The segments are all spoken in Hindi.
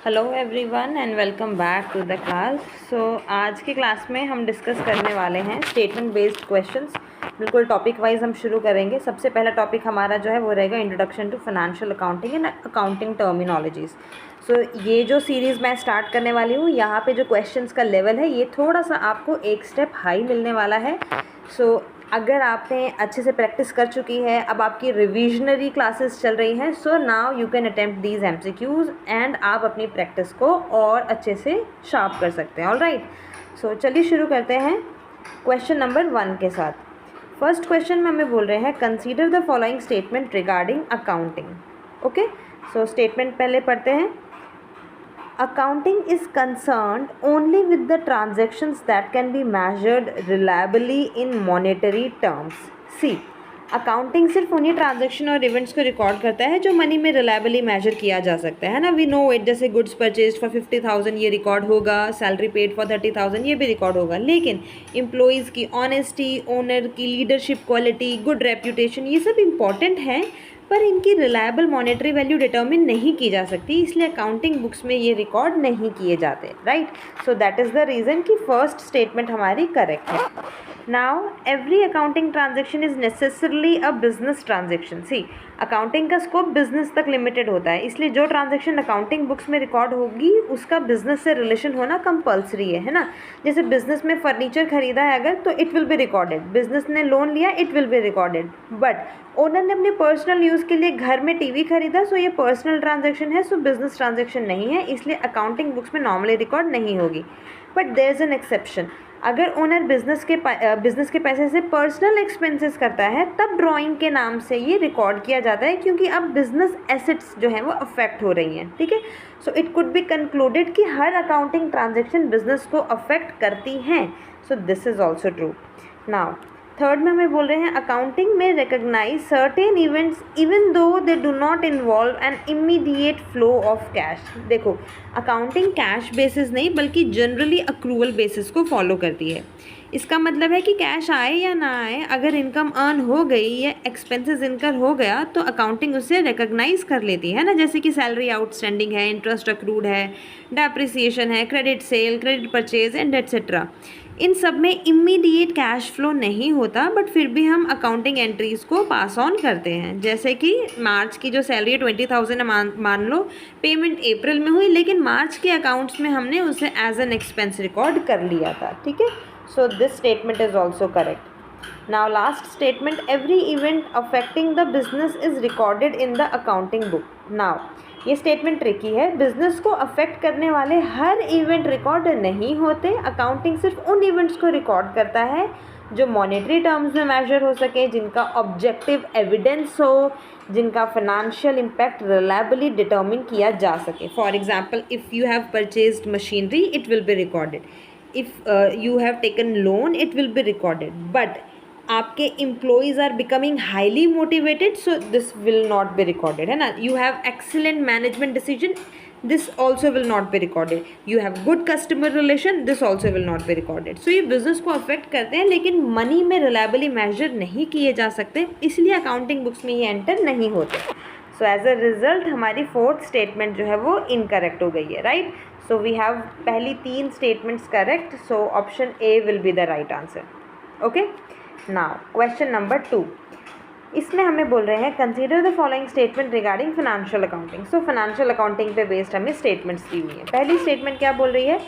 Hello everyone and welcome back to the class. आज के क्लास में हम डिस्कस करने वाले हैं स्टेटमेंट बेस्ड क्वेश्चंस। बिल्कुल टॉपिक वाइज हम शुरू करेंगे। सबसे पहला टॉपिक हमारा जो है वो रहेगा introduction to financial accounting and accounting terminologies. ये जो सीरीज़ मैं स्टार्ट करने वाली हूँ, यहाँ पे जो क्वेश्चंस का लेवल है ये थोड़ा सा आपको एक स्टेप हाई मिलने वाला है। अगर आपने अच्छे से प्रैक्टिस कर चुकी है, अब आपकी रिविजनरी क्लासेस चल रही हैं, so now you can attempt these MCQs and आप अपनी प्रैक्टिस को और अच्छे से शार्प कर सकते हैं। ऑलराइट, चलिए शुरू करते हैं क्वेश्चन नंबर 1 के साथ। फर्स्ट क्वेश्चन में हमें बोल रहे हैं consider the following statement regarding accounting. Okay, statement पहले पढ़ते हैं। Accounting is concerned only with the transactions that can be measured reliably in monetary terms. See, accounting सिर्फ उन्हीं ट्रांजेक्शन और इवेंट्स को रिकॉर्ड करता है जो मनी में रिलायबली मेजर किया जा सकता है ना। वी नो इट, जैसे गुड्स परचेज फॉर 50,000 ये रिकॉर्ड होगा, सैलरी पेड फॉर 30,000 ये भी रिकॉर्ड होगा। लेकिन एम्प्लॉयज़ की ऑनेस्टी, ओनर की लीडरशिप क्वालिटी, गुड रेप्यूटेशन, ये सब इम्पॉर्टेंट हैं, पर इनकी रिलायबल मॉनेटरी वैल्यू डिटर्मिन नहीं की जा सकती, इसलिए अकाउंटिंग बुक्स में ये रिकॉर्ड नहीं किए जाते। Right, so that is the reason कि फर्स्ट स्टेटमेंट हमारी करेक्ट है। Now every accounting transaction is necessarily a business transaction. See, accounting का स्कोप बिजनेस तक लिमिटेड होता है, इसलिए जो ट्रांजेक्शन अकाउंटिंग बुक्स में रिकॉर्ड होगी उसका बिजनेस से रिलेशन होना कंपलसरी है ना। जैसे बिजनेस में फर्नीचर खरीदा है अगर, तो it will be recorded. Business ने लोन लिया, it will be recorded. But owner ने अपने पर्सनल यूज़ के लिए घर में टीवी खरीदा, सो ये पर्सनल ट्रांजेक्शन है, सो बिजनेस ट्रांजेक्शन नहीं है, इसलिए अकाउंटिंग बुक्स में नॉर्मली रिकॉर्ड नहीं होगी। But there is an exception. अगर ओनर बिजनेस के पैसे से पर्सनल एक्सपेंसेस करता है, तब ड्राइंग के नाम से ये रिकॉर्ड किया जाता है, क्योंकि अब बिजनेस एसेट्स जो हैं वो अफेक्ट हो रही हैं। ठीक है, so it could be concluded कि हर अकाउंटिंग ट्रांजेक्शन बिजनेस को अफेक्ट करती हैं। सो this is also true. Now third में हमें बोल रहे हैं अकाउंटिंग में recognise certain events even though they do not involve an immediate flow of cash. देखो, अकाउंटिंग कैश बेसिस नहीं बल्कि जनरली अक्रूवल बेसिस को फॉलो करती है। इसका मतलब है कि कैश आए या ना आए, अगर इनकम अर्न हो गई या एक्सपेंसेस इनकर हो गया तो अकाउंटिंग उसे रिकॉग्नाइज कर लेती है ना। जैसे कि सैलरी आउटस्टैंडिंग है, इंटरेस्ट अक्रूड है, डेप्रिसिएशन है, credit sale, credit purchase and etcetera. इन सब में इमीडिएट कैश फ्लो नहीं होता, बट फिर भी हम अकाउंटिंग एंट्रीज़ को पास ऑन करते हैं। जैसे कि मार्च की जो सैलरी 20,000 मान लो, पेमेंट अप्रैल में हुई, लेकिन मार्च के अकाउंट्स में हमने उसे एज एन एक्सपेंस रिकॉर्ड कर लिया था। ठीक है, सो this statement is also correct. Now last statement, every event affecting the business is recorded in the accounting book. Now ये स्टेटमेंट ट्रिकी है। बिजनेस को अफेक्ट करने वाले हर इवेंट रिकॉर्ड नहीं होते। अकाउंटिंग सिर्फ उन इवेंट्स को रिकॉर्ड करता है जो मॉनेटरी टर्म्स में मेजर हो सके, जिनका ऑब्जेक्टिव एविडेंस हो, जिनका फाइनेंशियल इम्पैक्ट रिलायबली डिटर्मिन किया जा सके। For example, if you have purchased machinery, it will be recorded. If you have taken loan, it will be recorded. But आपके employees are becoming highly motivated, so this will not be recorded, है ना। You have excellent management decision, this also will not be recorded. You have good customer relation, this also will not be recorded. So ये बिजनेस को अफेक्ट करते हैं, लेकिन मनी में रिलायबली मेजर नहीं किए जा सकते, इसलिए अकाउंटिंग बुक्स में ये एंटर नहीं होते। सो एज अ रिजल्ट हमारी फोर्थ स्टेटमेंट जो है वो इनकरेक्ट हो गई है। राइट, सो वी हैव पहली 3 statements correct, so option A will be the right answer. Okay, now question number 2, इसमें हमें बोल रहे हैं consider the following statement regarding financial accounting. So financial accounting पे बेस्ड हमें स्टेटमेंट्स दी हुई है। पहली स्टेटमेंट क्या बोल रही है,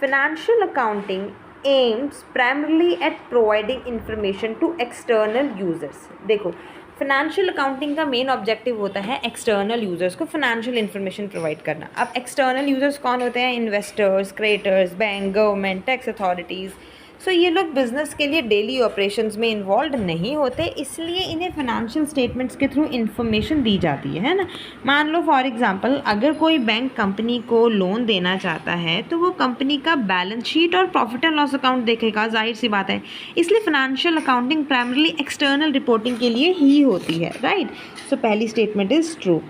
financial accounting aims primarily at providing information to external users. देखो, फाइनेंशियल अकाउंटिंग का मेन ऑब्जेक्टिव होता है एक्सटर्नल यूजर्स को फाइनेंशियल इन्फॉर्मेशन प्रोवाइड करना। अब एक्सटर्नल यूजर्स कौन होते हैं? Investors, creators, bank, government, tax authorities. So ये लोग बिज़नेस के लिए डेली ऑपरेशंस में इन्वॉल्व नहीं होते, इसलिए इन्हें फाइनेंशियल स्टेटमेंट्स के थ्रू इन्फॉर्मेशन दी जाती है ना। मान लो फॉर एग्जांपल, अगर कोई बैंक कंपनी को लोन देना चाहता है तो वो कंपनी का बैलेंस शीट और प्रॉफिट एंड लॉस अकाउंट देखेगा, जाहिर सी बात है। इसलिए financial accounting primarily external reporting के लिए ही होती है। राइट, सो पहली स्टेटमेंट इज़ ट्रू।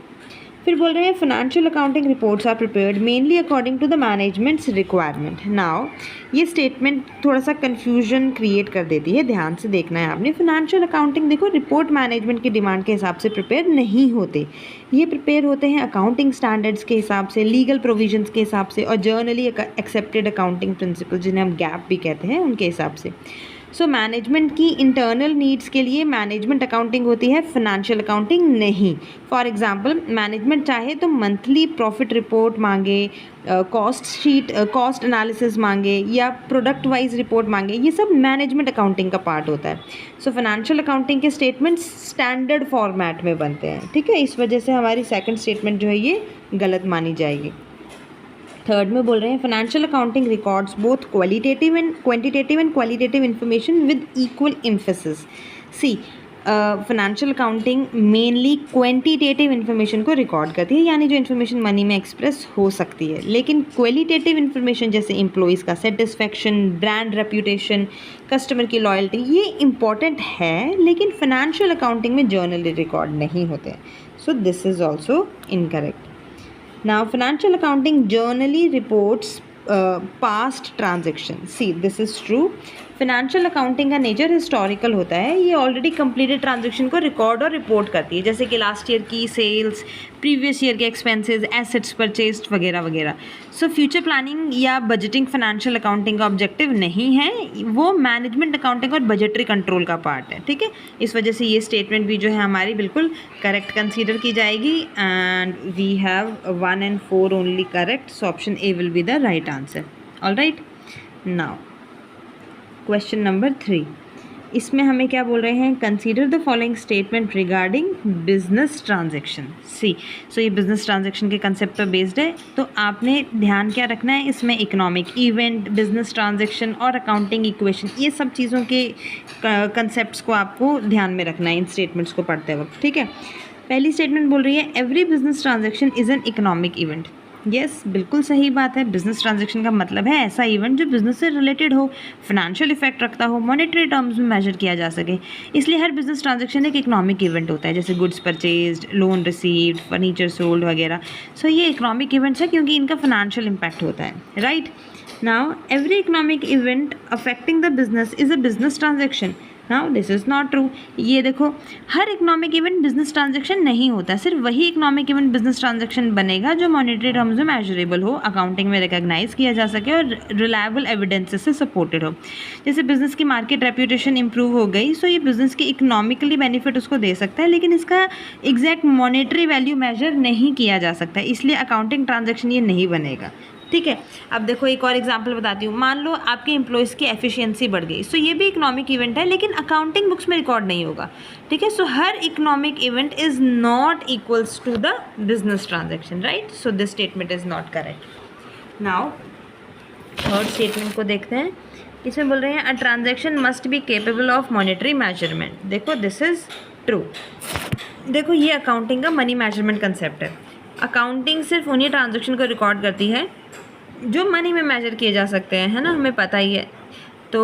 फिर बोल रहे हैं financial accounting reports are prepared mainly according to the management's requirement. Now ये स्टेटमेंट थोड़ा सा कन्फ्यूजन क्रिएट कर देती है, ध्यान से देखना है आपने। फाइनेंशियल अकाउंटिंग देखो रिपोर्ट मैनेजमेंट की डिमांड के हिसाब से प्रिपेयर नहीं होते, ये प्रिपेयर होते हैं अकाउंटिंग स्टैंडर्ड्स के हिसाब से, लीगल प्रोविजंस के हिसाब से और जर्नली एक्सेप्टेड अकाउंटिंग प्रिंसिपल जिन्हें हम गैप भी कहते हैं उनके हिसाब से। सो मैनेजमेंट की इंटरनल नीड्स के लिए मैनेजमेंट अकाउंटिंग होती है, फाइनेंशियल अकाउंटिंग नहीं। फॉर एग्जांपल मैनेजमेंट चाहे तो मंथली प्रॉफिट रिपोर्ट मांगे, कॉस्ट शीट, कॉस्ट एनालिसिस मांगे या प्रोडक्ट वाइज रिपोर्ट मांगे, ये सब मैनेजमेंट अकाउंटिंग का पार्ट होता है। सो फाइनेंशियल अकाउंटिंग के स्टेटमेंट्स स्टैंडर्ड फॉर्मेट में बनते हैं, ठीक है। इस वजह से हमारी सेकंड स्टेटमेंट जो है ये गलत मानी जाएगी। थर्ड में बोल रहे हैं financial accounting records both qualitative and qualitative information with equal emphasis. See financial accounting mainly quantitative information को रिकॉर्ड करती है, यानी जो इन्फॉर्मेशन मनी में एक्सप्रेस हो सकती है, लेकिन क्वालिटेटिव इन्फॉर्मेशन जैसे एम्प्लॉइज़ का सेटिस्फेक्शन, ब्रांड रेप्यूटेशन, कस्टमर की लॉयल्टी, ये इंपॉर्टेंट है लेकिन फाइनेंशियल अकाउंटिंग में जर्नली रिकॉर्ड नहीं होते। सो this is also incorrect. Now financial accounting journally reports past transaction. See, this is true. Financial accounting का नेचर हिस्टोरिकल होता है, ये ऑलरेडी कंप्लीटेड ट्रांजेक्शन को रिकॉर्ड और रिपोर्ट करती है, जैसे कि लास्ट ईयर की सेल्स, प्रीवियस ईयर के एक्सपेंसेस, एसेट्स परचेज्ड वगैरह वगैरह। सो फ्यूचर प्लानिंग या बजटिंग फाइनेंशियल अकाउंटिंग का ऑब्जेक्टिव नहीं है, वो मैनेजमेंट अकाउंटिंग और बजटरी कंट्रोल का पार्ट है, ठीक है। इस वजह से ये स्टेटमेंट भी जो है हमारी बिल्कुल करेक्ट कंसीडर की जाएगी and we have 1 and 4 only correct, so option A will be the right answer. All right, now question number 3, इसमें हमें क्या बोल रहे हैं, consider the following statement regarding business transaction. See, so ये बिजनेस ट्रांजेक्शन के कंसेप्ट पर बेस्ड है, तो आपने ध्यान क्या रखना है, इसमें इकोनॉमिक इवेंट, बिजनेस ट्रांजेक्शन और अकाउंटिंग इक्वेशन, ये सब चीज़ों के कंसेप्ट्स को आपको ध्यान में रखना है इन स्टेटमेंट्स को पढ़ते वक्त, ठीक है। पहली स्टेटमेंट बोल रही है every business transaction is an economic event. Yes, बिल्कुल सही बात है। बिजनेस ट्रांजैक्शन का मतलब है ऐसा इवेंट जो बिजनेस से रिलेटेड हो, फाइनेंशियल इफेक्ट रखता हो, मॉनेटरी टर्म्स में मेजर किया जा सके, इसलिए हर बिजनेस ट्रांजैक्शन एक इकोनॉमिक इवेंट होता है, जैसे goods purchased, loan received, furniture sold वगैरह। सो ये इकोनॉमिक इवेंट्स है क्योंकि इनका फाइनेंशियल इम्पैक्ट होता है, right. Now every economic event affecting the business is a business transaction. Now this is not true. ये देखो, हर इकोनॉमिक इवेंट बिजनेस ट्रांजैक्शन नहीं होता, सिर्फ वही इकोनॉमिक इवेंट बिजनेस ट्रांजैक्शन बनेगा जो मॉनेटरी टर्म्स में मेजरेबल हो, अकाउंटिंग में रिकॉग्नाइज किया जा सके और रिलायबल एविडेंसेस से सपोर्टेड हो। जैसे बिजनेस की मार्केट रेप्यूटेशन इंप्रूव हो गई, सो ये बिजनेस की इकोनॉमिकली बेनिफिट उसको दे सकता है, लेकिन इसका एग्जैक्ट मॉनेटरी वैल्यू मेजर नहीं किया जा सकता, इसलिए अकाउंटिंग ट्रांजैक्शन ये नहीं बनेगा, ठीक है। अब देखो एक और एग्जांपल बताती हूँ। मान लो आपके एम्प्लॉयज़ की एफिशिएंसी बढ़ गई, सो ये भी इकोनॉमिक इवेंट है लेकिन अकाउंटिंग बुक्स में रिकॉर्ड नहीं होगा, ठीक है। सो हर economic event is not equals to the business transaction, right. So this statement is not correct. Now third statement को देखते हैं। इसमें बोल रहे हैं a transaction must be capable of monetary measurement. देखो दिस इज़ ट्रू। देखो ये अकाउंटिंग का मनी मेजरमेंट कंसेप्ट है। अकाउंटिंग सिर्फ उन्हीं ट्रांजैक्शन को रिकॉर्ड करती है जो मनी में मेजर किए जा सकते हैं, है ना, हमें पता ही है। तो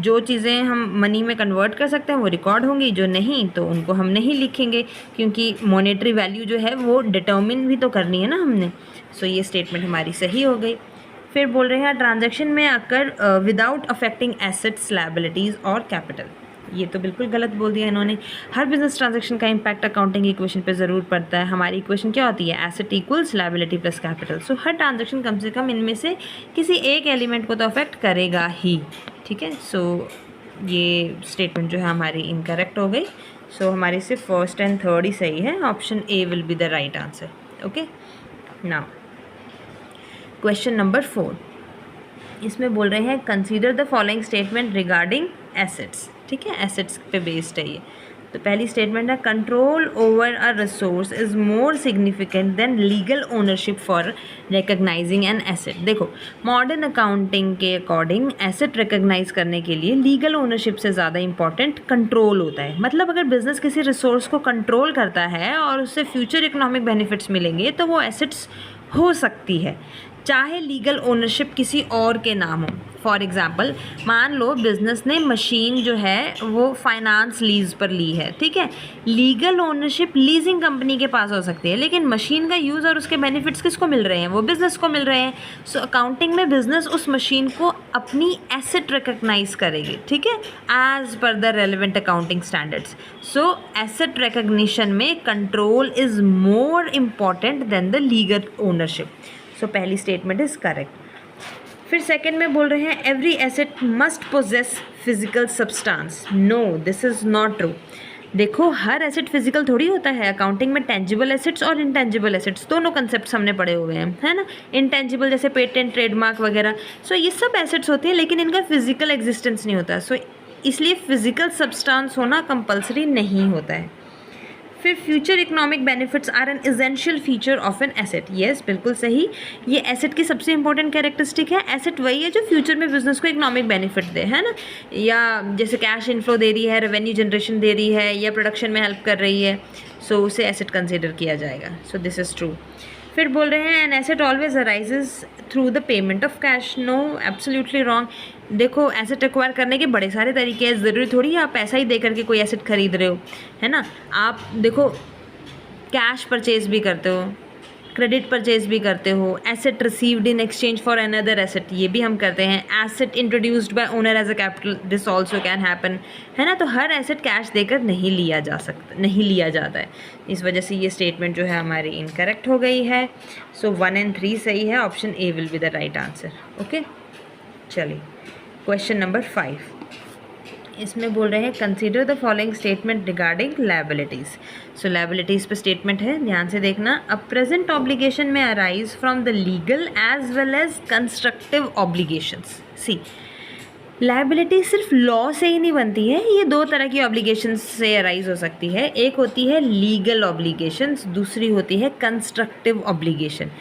जो चीज़ें हम मनी में कन्वर्ट कर सकते हैं वो रिकॉर्ड होंगी, जो नहीं तो उनको हम नहीं लिखेंगे, क्योंकि मॉनेटरी वैल्यू जो है वो डिटर्मिन भी तो करनी है ना हमने। सो ये स्टेटमेंट हमारी सही हो गई। फिर बोल रहे हैं ट्रांजैक्शन में occur without affecting assets, liabilities और कैपिटल। ये तो बिल्कुल गलत बोल दिया इन्होंने। हर बिजनेस ट्रांजैक्शन का इम्पैक्ट अकाउंटिंग इक्वेशन पे ज़रूर पड़ता है। हमारी इक्वेशन क्या होती है, asset equals liability plus capital. So हर ट्रांजैक्शन कम से कम इनमें से किसी एक एलिमेंट को तो अफेक्ट करेगा ही, ठीक है। सो ये स्टेटमेंट जो है हमारी इनकरेक्ट हो गई। सो हमारी सिर्फ फर्स्ट एंड थर्ड ही सही है, option A will be the right answer, okay. Now question number 4, इसमें बोल रहे हैं consider the following statement regarding assets, ठीक है। एसेट्स पे बेस्ड है ये। तो पहली स्टेटमेंट है control over a resource is more significant then legal ownership for recognising an asset. देखो मॉडर्न अकाउंटिंग के अकॉर्डिंग एसेट रिकग्नाइज करने के लिए लीगल ओनरशिप से ज़्यादा इंपॉर्टेंट कंट्रोल होता है। मतलब अगर बिजनेस किसी रिसोर्स को कंट्रोल करता है और उससे फ्यूचर इकोनॉमिक बेनिफिट्स मिलेंगे तो वो एसेट्स हो सकती है, चाहे लीगल ओनरशिप किसी और के नाम हो। फॉर एग्ज़ाम्पल, मान लो बिज़नेस ने मशीन जो है वो फाइनेंस लीज पर ली है, ठीक है। लीगल ओनरशिप लीजिंग कंपनी के पास हो सकती है, लेकिन मशीन का यूज़ और उसके बेनिफिट्स किसको मिल रहे हैं? वो बिज़नेस को मिल रहे हैं। सो अकाउंटिंग में बिज़नेस उस मशीन को अपनी एसेट रिकग्नाइज करेगी, ठीक है, as per the relevant accounting standards. So asset recognition में control is more important than the legal ownership. So पहली स्टेटमेंट इज़ करेक्ट। फिर सेकंड में बोल रहे हैं every asset must possess physical substance. No, this is not true. देखो, हर एसेट फिजिकल थोड़ी होता है। अकाउंटिंग में टेंजिबल एसेट्स और इनटेंजिबल एसेट्स दोनों कंसेप्ट हमने पढ़े हुए हैं, है ना। इनटेंजिबल जैसे पेटेंट, ट्रेडमार्क वगैरह, सो ये सब एसेट्स होती हैं, लेकिन इनका फिजिकल एग्जिस्टेंस नहीं होता। सो इसलिए फिजिकल सब्सटेंस होना कंपल्सरी नहीं होता है। फिर future economic benefits are an essential feature of an asset. Yes, बिल्कुल सही, ये एसेट की सबसे इंपॉर्टेंट कैरेक्टरिस्टिक है। एसेट वही है जो फ्यूचर में बिजनेस को इकोनॉमिक बेनिफिट दे, है ना, या जैसे कैश इनफ्लो दे रही है, रेवेन्यू जनरेशन दे रही है, या प्रोडक्शन में हेल्प कर रही है, सो उसे एसेट कंसिडर किया जाएगा। So this is true. फिर बोल रहे हैं an asset always arises through the payment of cash. No, absolutely wrong. देखो, एसेट एक्वायर करने के बड़े सारे तरीके हैं, ज़रूरी थोड़ी है आप पैसा ही दे करके कोई एसेट खरीद रहे हो, है ना। आप देखो, कैश परचेज भी करते हो, क्रेडिट परचेज भी करते हो, asset received in exchange for another asset, ये भी हम करते हैं। Asset introduced by owner as a capital, this also can happen, है ना। तो हर एसेट कैश देकर नहीं लिया जाता है। इस वजह से ये स्टेटमेंट जो है हमारी इनकरेक्ट हो गई है। सो 1 and 3 सही है, option A will be the right answer. Okay, चलिए क्वेश्चन नंबर 5, इसमें बोल रहे हैं consider the following statement regarding liabilities. So liabilities पे स्टेटमेंट है, ध्यान से देखना। A present obligation may arise from the legal as well as constructive obligations. See, liability सिर्फ लॉ से ही नहीं बनती है, ये दो तरह की ऑब्लिगेशंस से अराइज हो सकती है। एक होती है लीगल ऑब्लिगेशंस, दूसरी होती है कंस्ट्रक्टिव ऑब्लिगेशन।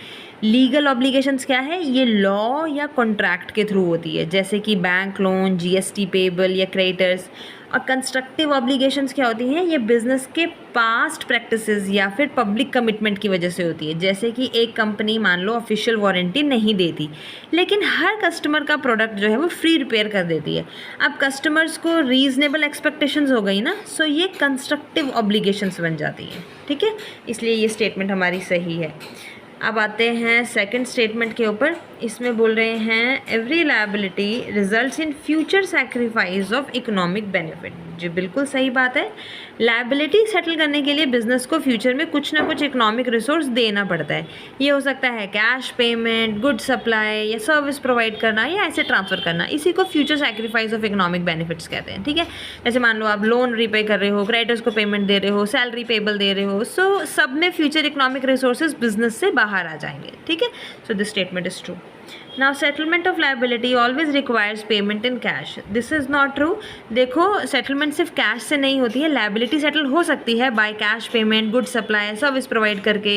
लीगल ऑब्लिगेशंस क्या है? ये लॉ या कॉन्ट्रैक्ट के थ्रू होती है, जैसे कि बैंक लोन, जीएसटी पेबल या क्रेडिटर्स। और कंस्ट्रक्टिव ऑब्लिगेशंस क्या होती हैं? ये बिजनेस के पास्ट प्रैक्टिसेस या फिर पब्लिक कमिटमेंट की वजह से होती है। जैसे कि एक कंपनी मान लो ऑफिशियल वारंटी नहीं देती, लेकिन हर कस्टमर का प्रोडक्ट जो है वो फ्री रिपेयर कर देती है। अब कस्टमर्स को रीजनेबल एक्सपेक्टेशंस हो गई ना, सो ये कंस्ट्रक्टिव ऑब्लिगेशंस बन जाती हैं, ठीक है। इसलिए ये स्टेटमेंट हमारी सही है। अब आते हैं सेकंड स्टेटमेंट के ऊपर। इसमें बोल रहे हैं every liability results in future sacrifice of economic benefit. जी बिल्कुल सही बात है। लायबिलिटी सेटल करने के लिए बिजनेस को फ्यूचर में कुछ ना कुछ इकोनॉमिक रिसोर्स देना पड़ता है। ये हो सकता है कैश पेमेंट, गुड सप्लाई या सर्विस प्रोवाइड करना या ऐसे ट्रांसफ़र करना। इसी को future sacrifice of economic benefits कहते हैं, ठीक है। जैसे मान लो आप लोन रीपे कर रहे हो, क्रेडिटर्स को पेमेंट दे रहे हो, सैलरी पेबल दे रहे हो, सो सब में फ्यूचर इकोनॉमिक रिसोर्सेज बिजनेस से बाहर आ जाएंगे, ठीक है। सो this statement is true. Now settlement of liability always requires payment in cash. This is not true. देखो, सेटलमेंट सिर्फ कैश से नहीं होती है, लायबिलिटी सेटल हो सकती है by cash payment, good supply, service provide करके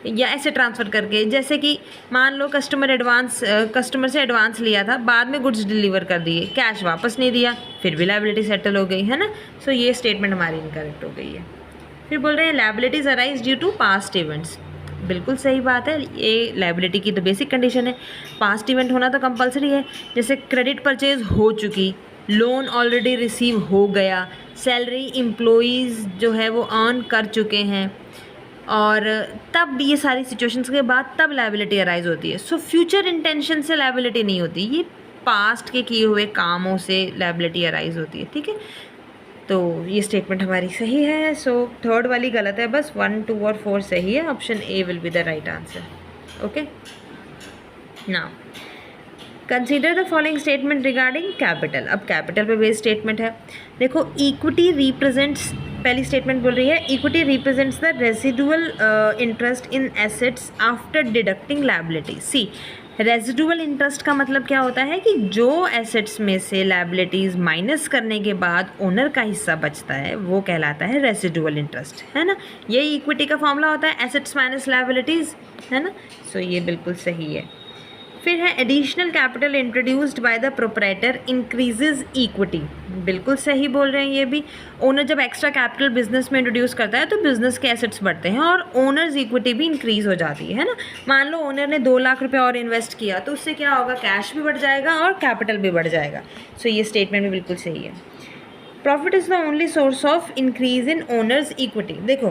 या ऐसे ट्रांसफ़र करके। जैसे कि मान लो कस्टमर से एडवांस लिया था, बाद में गुड्स डिलीवर कर दिए, कैश वापस नहीं दिया, फिर भी लायबिलिटी सेटल हो गई, है ना। सो ये स्टेटमेंट हमारी इनकरेक्ट हो गई है। फिर बोल रहे हैं liabilities arise due to past events. बिल्कुल सही बात है, ये लायबिलिटी की तो बेसिक कंडीशन है। पास्ट इवेंट होना तो कंपलसरी है, जैसे क्रेडिट परचेज हो चुकी, लोन ऑलरेडी रिसीव हो गया, सैलरी एम्प्लॉइज़ जो है वो अर्न कर चुके हैं, और तब ये सारी सिचुएशंस के बाद तब लायबिलिटी अराइज होती है। सो फ्यूचर इंटेंशन से लायबिलिटी नहीं होती, ये पास्ट के किए हुए कामों से लायबिलिटी अराइज होती है, ठीक है। तो ये स्टेटमेंट हमारी सही है। सो थर्ड वाली गलत है, बस 1, 2 और 4 सही है। Option A will be the right answer. Okay, now consider the following statement regarding capital. अब कैपिटल पे बेस्ड स्टेटमेंट है। देखो, इक्विटी रिप्रेजेंट्स, पहली स्टेटमेंट बोल रही है equity represents the residual interest in assets after deducting liability. See, residual interest का मतलब क्या होता है कि जो एसेट्स में से लायबिलिटीज़ माइनस करने के बाद ओनर का हिस्सा बचता है वो कहलाता है रेजिडुअल इंटरेस्ट, है ना। यही इक्विटी का फॉर्मूला होता है, एसेट्स माइनस लायबिलिटीज़, है ना। सो ये बिल्कुल सही है। फिर है additional capital introduced by the proprietor increases equity, बिल्कुल सही बोल रहे हैं ये भी। ओनर जब एक्स्ट्रा कैपिटल बिजनेस में इंट्रोड्यूस करता है तो बिजनेस के एसेट्स बढ़ते हैं और ओनर्स इक्विटी भी इंक्रीज हो जाती है ना। मान लो ओनर ने 2 लाख रुपए और इन्वेस्ट किया तो उससे क्या होगा, कैश भी बढ़ जाएगा और कैपिटल भी बढ़ जाएगा। सो ये स्टेटमेंट भी बिल्कुल सही है। Profit is the only source of increase in owners equity. देखो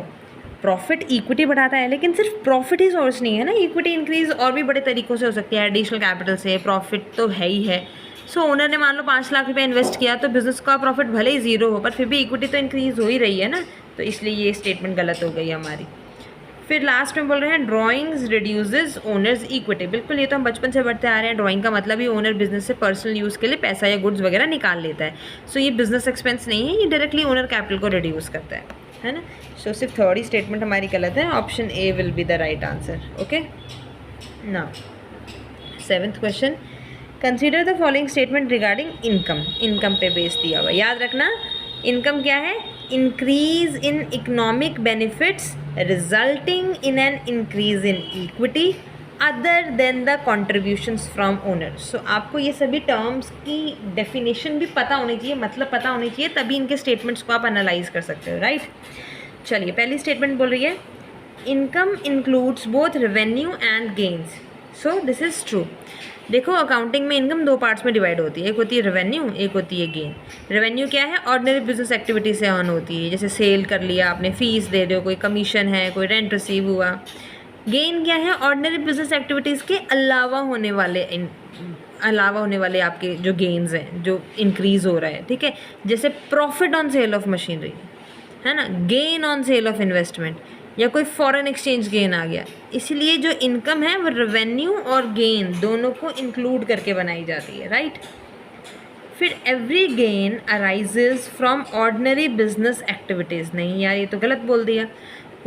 प्रॉफिट इक्विटी बढ़ाता है, लेकिन सिर्फ प्रॉफिट ही सोर्स नहीं है ना, इक्विटी इंक्रीज और भी बड़े तरीक़ों से हो सकती है। एडिशनल कैपिटल से प्रॉफिट तो है ही है। सो ओनर ने मान लो 5 लाख रुपए इन्वेस्ट किया तो बिजनेस का प्रॉफिट भले ही 0 हो पर फिर भी इक्विटी तो इंक्रीज हो ही रही है ना, तो इसलिए ये स्टेटमेंट गलत हो गई हमारी। फिर लास्ट में बोल रहे हैं ड्राइंग्स रिड्यूसेस ओनर्स इक्विटी। बिल्कुल ये तो हम बचपन से बढ़ते आ रहे हैं, ड्राइंग का मतलब ही ओनर बिजनेस से पर्सनल यूज़ के लिए पैसा या गुड्स वगैरह निकाल लेता है। सो ये बिजनेस एक्सपेंस नहीं है, ये डायरेक्टली ओनर कैपिटल को रिड्यूस करता है ना। सो सिर्फ थर्ड ही स्टेटमेंट हमारी गलत है, option A will be the right answer. Okay, now 7th question, consider the following statement regarding income. Income पे बेस दिया हुआ, याद रखना इनकम क्या है, increase in economic benefits resulting in an increase in equity other than the contributions from owners. So आपको ये सभी टर्म्स की डेफिनेशन भी पता होनी चाहिए, मतलब पता होनी चाहिए, तभी इनके स्टेटमेंट्स को आप एनालाइज कर सकते हो, राइट। चलिए पहली स्टेटमेंट बोल रही है income includes both revenue and gains. So this is true. देखो अकाउंटिंग में इनकम 2 पार्ट्स में डिवाइड होती है, एक होती है रेवेन्यू, एक होती है गेन। रेवेन्यू क्या है, ऑर्डिनरी बिजनेस एक्टिविटी से अर्न होती है, जैसे सेल कर लिया आपने, फीस दे रहे हो, कोई कमीशन है, कोई रेंट रिसीव हुआ। गेन क्या है, ऑर्डिनरी बिजनेस एक्टिविटीज़ के अलावा होने वाले आपके जो गेन्स हैं, जो इंक्रीज हो रहा है, ठीक है। जैसे profit on sale of machinery है ना, gain on sale of investment, या कोई फॉरेन एक्सचेंज गेन आ गया। इसलिए जो इनकम है वो रेवेन्यू और गेन दोनों को इंक्लूड करके बनाई जाती है, राइट। फिर every gain arises from ordinary business activities. नहीं यार, ये तो गलत बोल दिया।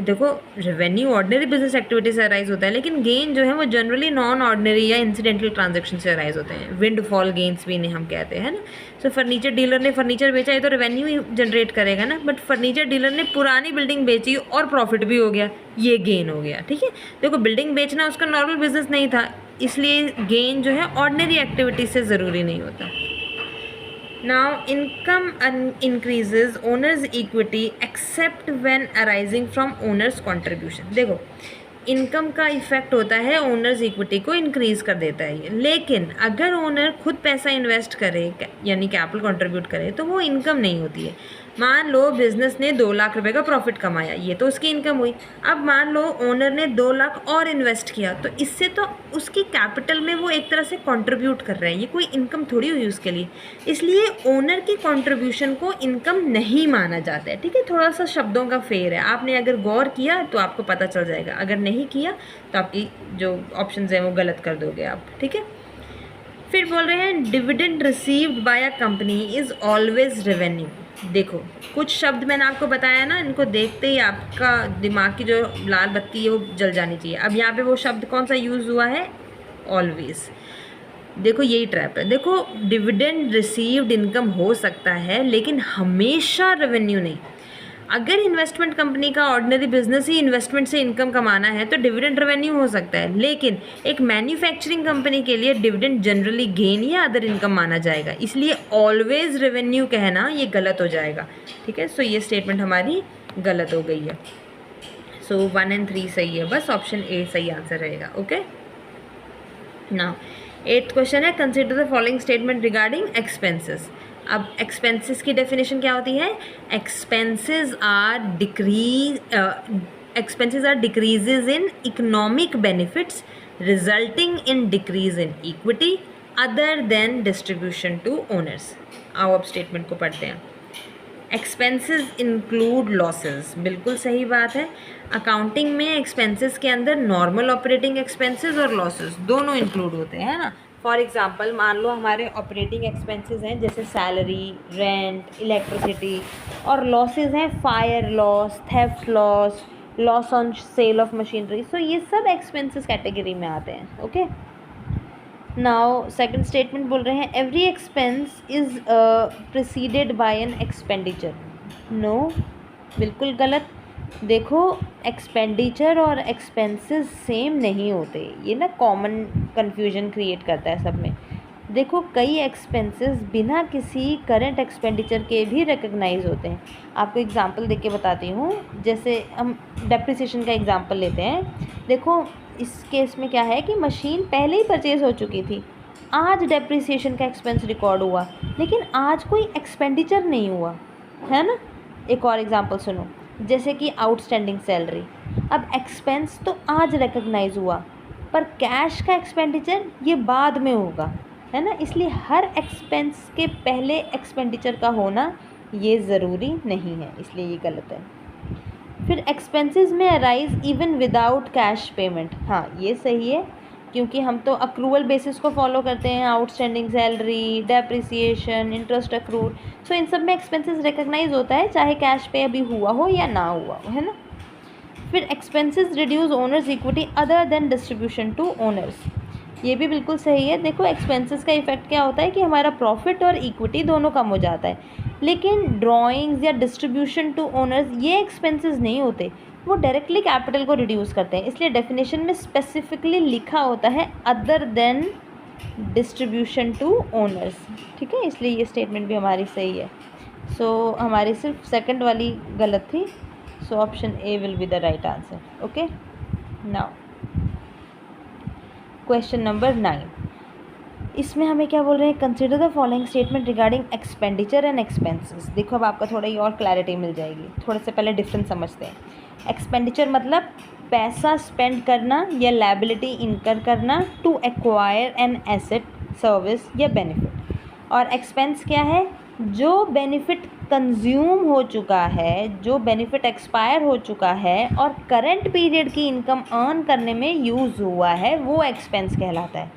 देखो रेवेन्यू ऑर्डिनरी बिजनेस एक्टिविटी से अराइज होता है, लेकिन गेन जो है वो जनरली नॉन ऑर्डिनरी या इंसिडेंटल ट्रांजैक्शन से अराइज होते हैं। विंड फॉल गेन्स भी इन्हें हम कहते हैं ना। सो फर्नीचर डीलर ने फर्नीचर बेचा है तो रेवेन्यू ही जनरेट करेगा ना, बट फर्नीचर डीलर ने पुरानी बिल्डिंग बेची और प्रॉफिट भी हो गया, ये गेन हो गया, ठीक है। देखो बिल्डिंग बेचना उसका नॉर्मल बिजनेस नहीं था, इसलिए गेन जो है ऑर्डिनरी एक्टिविटी से ज़रूरी नहीं होता। Now income increases owner's equity except when arising from owner's contribution। देखो इनकम का इफेक्ट होता है ओनर्स इक्विटी को इंक्रीज कर देता है ये, लेकिन अगर ओनर खुद पैसा इन्वेस्ट करे यानी कैपिटल कंट्रीब्यूट करे तो वो इनकम नहीं होती है। मान लो बिजनेस ने 2 लाख रुपए का प्रॉफिट कमाया, ये तो उसकी इनकम हुई। अब मान लो ओनर ने 2 लाख और इन्वेस्ट किया तो इससे तो उसकी कैपिटल में वो एक तरह से कंट्रीब्यूट कर रहा है, ये कोई इनकम थोड़ी हुई उसके लिए। इसलिए ओनर की कंट्रीब्यूशन को इनकम नहीं माना जाता है, ठीक है। थोड़ा सा शब्दों का फेर है, आपने अगर गौर किया तो आपको पता चल जाएगा, अगर नहीं किया तो आपकी जो ऑप्शन हैं वो गलत कर दोगे आप, ठीक है। फिर बोल रहे हैं dividend received by a company is always revenue. देखो कुछ शब्द मैंने आपको बताया ना, इनको देखते ही आपका दिमाग की जो लाल बत्ती है वो जल जानी चाहिए। अब यहाँ पे वो शब्द कौन सा यूज़ हुआ है, ऑलवेज। देखो यही ट्रैप है। देखो डिविडेंड रिसीव्ड इनकम हो सकता है लेकिन हमेशा रेवेन्यू नहीं। अगर इन्वेस्टमेंट कंपनी का ऑर्डिनरी बिजनेस ही इन्वेस्टमेंट से इनकम कमाना है तो डिविडेंड रेवेन्यू हो सकता है, लेकिन एक मैन्युफैक्चरिंग कंपनी के लिए डिविडेंड जनरली गेन या अदर इनकम माना जाएगा, इसलिए ऑलवेज रेवेन्यू कहना ये गलत हो जाएगा, ठीक है। सो ये स्टेटमेंट हमारी गलत हो गई है। सो 1 और 3 सही है, बस ऑप्शन ए सही आंसर रहेगा। ओके, नाउ 8th क्वेश्चन है consider the following statement regarding expenses. अब एक्सपेंसेस की डेफिनेशन क्या होती है, expenses are decreases in economic benefits resulting in decrease in equity other than distribution to owners. आओ अब स्टेटमेंट को पढ़ते हैं। एक्सपेंसेस इंक्लूड लॉसेस, बिल्कुल सही बात है। अकाउंटिंग में एक्सपेंसेस के अंदर नॉर्मल ऑपरेटिंग एक्सपेंसेस और लॉसेस दोनों इंक्लूड होते हैं, है ना। फॉर एग्ज़ाम्पल मान लो हमारे ऑपरेटिंग एक्सपेंसेस हैं जैसे सैलरी, रेंट, इलेक्ट्रिसिटी, और लॉसेस हैं fire loss, theft loss, loss on sale of machinery. So ये सब एक्सपेंसेस कैटेगरी में आते हैं। ओके, नाउ सेकंड स्टेटमेंट बोल रहे हैं every expense is preceded by an expenditure. No, बिल्कुल गलत। देखो एक्सपेंडिचर और एक्सपेंसेस सेम नहीं होते, ये ना कॉमन कन्फ्यूजन क्रिएट करता है सब में। देखो कई एक्सपेंसेस बिना किसी करंट एक्सपेंडिचर के भी रिकग्नाइज होते हैं। आपको एग्जांपल देके बताती हूँ, जैसे हम डेप्रिसिएशन का एग्जांपल लेते हैं। देखो इस केस में क्या है कि मशीन पहले ही परचेज़ हो चुकी थी, आज डेप्रिसिएशन का एक्सपेंस रिकॉर्ड हुआ, लेकिन आज कोई एक्सपेंडिचर नहीं हुआ, है ना। एक और एग्जांपल सुनो, जैसे कि आउटस्टैंडिंग सैलरी। अब एक्सपेंस तो आज रिकग्नाइज हुआ, पर कैश का एक्सपेंडिचर ये बाद में होगा, है ना। इसलिए हर एक्सपेंस के पहले एक्सपेंडिचर का होना ये ज़रूरी नहीं है, इसलिए ये गलत है। फिर एक्सपेंसेस में arise even without cash payment, हाँ ये सही है, क्योंकि हम तो अक्रूवल बेसिस को फॉलो करते हैं, outstanding salary, depreciation, interest accrued, so इन सब में एक्सपेंसेस रिकग्नाइज होता है, चाहे कैश पे अभी हुआ हो या ना हुआ हो, है ना। फिर expenses reduce owners equity other than distribution to owners, ये भी बिल्कुल सही है। देखो एक्सपेंसेस का इफेक्ट क्या होता है कि हमारा प्रॉफिट और इक्विटी दोनों कम हो जाता है, लेकिन ड्राइंग्स या डिस्ट्रीब्यूशन टू ओनर्स ये एक्सपेंसेस नहीं होते, वो डायरेक्टली कैपिटल को रिड्यूस करते हैं। इसलिए डेफिनेशन में स्पेसिफिकली लिखा होता है other than distribution to owners, ठीक है, इसलिए ये स्टेटमेंट भी हमारी सही है। सो हमारी सिर्फ सेकंड वाली गलत थी, सो option A will be the right answer. Okay, now question number 9, इसमें हमें क्या बोल रहे हैं, consider the following statement regarding expenditure and expenses. देखो अब आपको थोड़ी और क्लैरिटी मिल जाएगी, थोड़े से पहले डिफरेंस समझते हैं। एक्सपेंडिचर मतलब पैसा स्पेंड करना या लायबिलिटी इनकर करना to acquire an asset, service या बेनिफिट, और एक्सपेंस क्या है, जो बेनिफिट कंज्यूम हो चुका है, जो बेनिफिट एक्सपायर हो चुका है और करंट पीरियड की इनकम अर्न करने में यूज़ हुआ है, वो एक्सपेंस कहलाता है।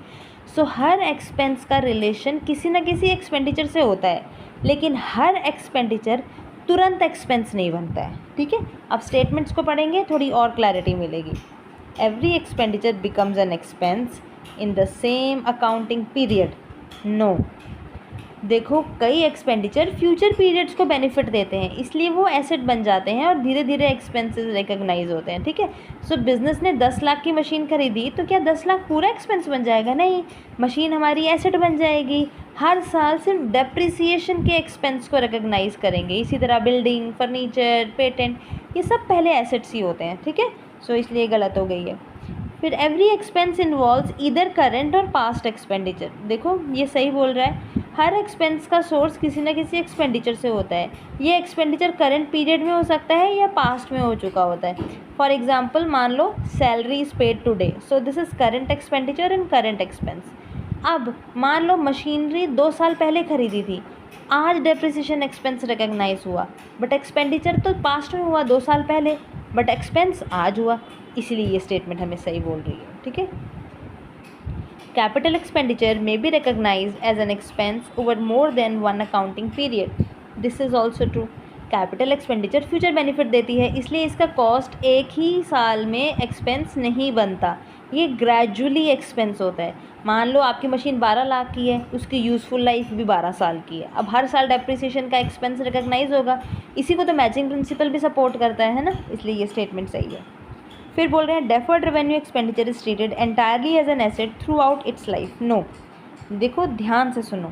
सो हर एक्सपेंस का रिलेशन किसी न किसी एक्सपेंडिचर से होता है, लेकिन हर एक्सपेंडिचर तुरंत एक्सपेंस नहीं बनता है, ठीक है। अब स्टेटमेंट्स को पढ़ेंगे, थोड़ी और क्लैरिटी मिलेगी। Every expenditure becomes an expense in the same accounting period, no. देखो कई एक्सपेंडिचर फ्यूचर पीरियड्स को बेनिफिट देते हैं, इसलिए वो एसेट बन जाते हैं और धीरे धीरे एक्सपेंसेस रिकग्नाइज होते हैं, ठीक है। सो बिजनेस ने 10 लाख की मशीन खरीदी, तो क्या 10 लाख पूरा एक्सपेंस बन जाएगा? नहीं, मशीन हमारी एसेट बन जाएगी। हर साल सिर्फ डेप्रिसिएशन के एक्सपेंस को रिकग्नाइज करेंगे। इसी तरह बिल्डिंग, फर्नीचर, पेटेंट, ये सब पहले एसेट्स ही होते हैं, ठीक है। सो इसलिए गलत हो गई है। फिर every expense involves either current और पास्ट एक्सपेंडिचर, देखो ये सही बोल रहा है। हर एक्सपेंस का सोर्स किसी न किसी एक्सपेंडिचर से होता है। ये एक्सपेंडिचर करंट पीरियड में हो सकता है या पास्ट में हो चुका होता है। फॉर एग्जांपल मान लो salary is paid today, so this is current expenditure and current expense. अब मान लो मशीनरी 2 साल पहले खरीदी थी, आज डेप्रिसिएशन एक्सपेंस रिकग्नाइज हुआ, बट एक्सपेंडिचर तो पास्ट में हुआ 2 साल पहले, बट एक्सपेंस आज हुआ, इसीलिए ये स्टेटमेंट हमें सही बोल रही है, ठीक है। Capital expenditure may be recognized as an expense over more than one accounting period. This is also true. Capital expenditure future benefit देती है, इसलिए इसका कॉस्ट एक ही साल में एक्सपेंस नहीं बनता, ये ग्रेजुअली एक्सपेंस होता है। मान लो आपकी मशीन 12 लाख की है, उसकी यूज़फुल लाइफ भी 12 साल की है, अब हर साल डेप्रिसिएशन का एक्सपेंस रिकग्नाइज होगा। इसी को तो मैचिंग प्रिंसिपल भी सपोर्ट करता है ना, इसलिए ये स्टेटमेंट सही है। फिर बोल रहे हैं deferred revenue expenditure is treated entirely as an asset throughout its life, no. देखो ध्यान से सुनो,